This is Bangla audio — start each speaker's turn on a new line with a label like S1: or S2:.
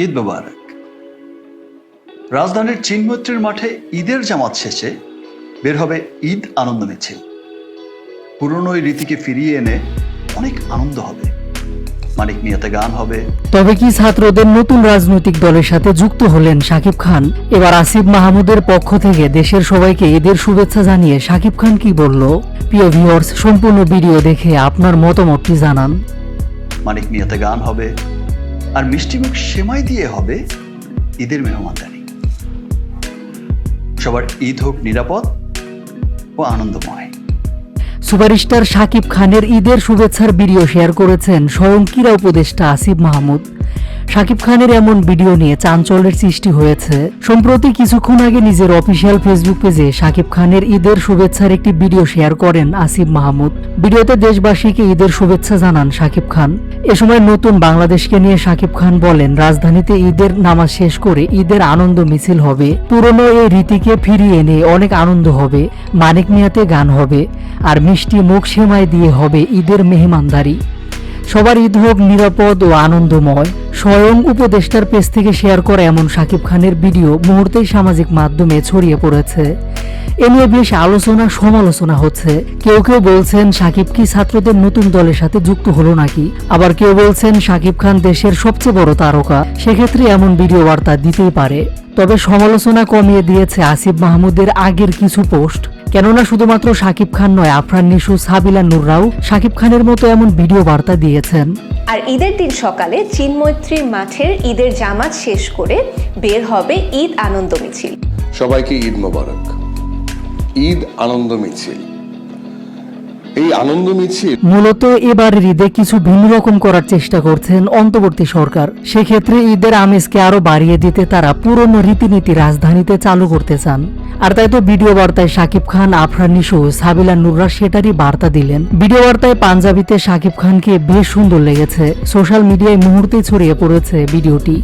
S1: ঈদ মোবারক। রাজধানীর চিনমৈত্রীর মাঠে ঈদের জামাত শেষে বের হবে ঈদ আনন্দ মিছিল। পুরনো ওই রীতিকে ফিরিয়ে এনে অনেক আনন্দ হবে, মানিক মিয়াতে গান হবে।
S2: তবে কি ছাত্রদের নতুন রাজনৈতিক দলের সাথে যুক্ত হলেন শাকিব খান? এবার আসিফ মাহমুদের পক্ষ থেকে দেশের সবাইকে ঈদের শুভেচ্ছা জানিয়ে শাকিব খান কি বলল? প্রিয় ভিউয়ার্স, সম্পূর্ণ ভিডিও দেখে আপনার মতামতটি জানান।
S1: মানিক মিয়াতে গান হবে আর মিষ্টিমুখ সেমাই দিয়ে হবে ঈদের মেহমানদারি। সবার ঈদ হোক নিরাপদ ও আনন্দময়।
S2: সুপারস্টার শাকিব খানের ঈদের শুভেচ্ছার ভিডিও শেয়ার করেছেন স্বয়ং ক্রীড়া উপদেষ্টা আসিফ মাহমুদ। শাকিব খানের এমন ভিডিও নিয়ে চাঞ্চল্যের সৃষ্টি হয়েছে। সম্প্রতি কিছুক্ষণ আগে নিজের অফিসিয়াল ফেসবুক পেজে শাকিব খানের ঈদের শুভেচ্ছার একটি ভিডিও শেয়ার করেন আসিফ মাহমুদ। ভিডিওতে দেশবাসীকে ঈদের শুভেচ্ছা জানান শাকিব খান। এ সময় নতুন বাংলাদেশকে নিয়ে শাকিব খান বলেন, রাজধানীতে ঈদের নামাজ শেষ করে ঈদের আনন্দ মিছিল হবে। পুরনো এই রীতিকে ফিরিয়ে এনে অনেক আনন্দ হবে, মানিক মিয়াতে গান হবে আর মিষ্টি মুখ সেমাই দিয়ে হবে ঈদের মেহমানদারি। সবার ঈদ হোক নিরাপদ ও আনন্দময়। স্বয়ং উপদেষ্টার পেজ থেকে শেয়ার করা এমন শাকিব খানের ভিডিও মুহূর্তেই সামাজিক মাধ্যমে ছড়িয়ে পড়েছে। এ নিয়ে বেশ আলোচনা সমালোচনা হচ্ছে। কেউ কেউ বলছেন শাকিব কি ছাত্রদের নতুন দলের সাথে যুক্ত হলো নাকি, আবার কেউ বলছেন শাকিব খান দেশের সবচেয়ে বড় তারকা, সেক্ষেত্রে এমন ভিডিও বার্তা দিতেই পারে। তবে সমালোচনা কমিয়ে দিয়েছে আসিফ মাহমুদের আগের কিছু পোস্ট। কেননা শুধুমাত্র শাকিব খান নয়, আফরান নিশু, সাবিলা নূররাও শাকিব খানের মতো এমন ভিডিও বার্তা দিয়েছেন।
S3: আর ঈদের দিন সকালে চিনমৈত্রীর মাঠের ঈদের জামাত শেষ করে বের হবে ঈদ আনন্দ মিছিল।
S4: সবাইকে ঈদ মোবারক। ঈদ আনন্দ মিছিল, এই আনন্দ মিছিল
S2: মূলত এবারের ঈদে কিছু ভিন্ন রকম করার চেষ্টা করছেন অন্তর্বর্তী সরকার। সেক্ষেত্রে ঈদের আমেজকে আরো বাড়িয়ে দিতে তারা পুরনো রীতিনীতি রাজধানীতে চালু করতে চান। আর তাই তো ভিডিও বার্তায় শাকিব খান, আফরান নিশু, সাবিলা নূররা সেটারই বার্তা দিলেন। ভিডিও বার্তায় পাঞ্জাবিতে শাকিব খানকে বেশ সুন্দর লেগেছে। সোশ্যাল মিডিয়ায় মুহূর্তেই ছড়িয়ে পড়েছে ভিডিওটি।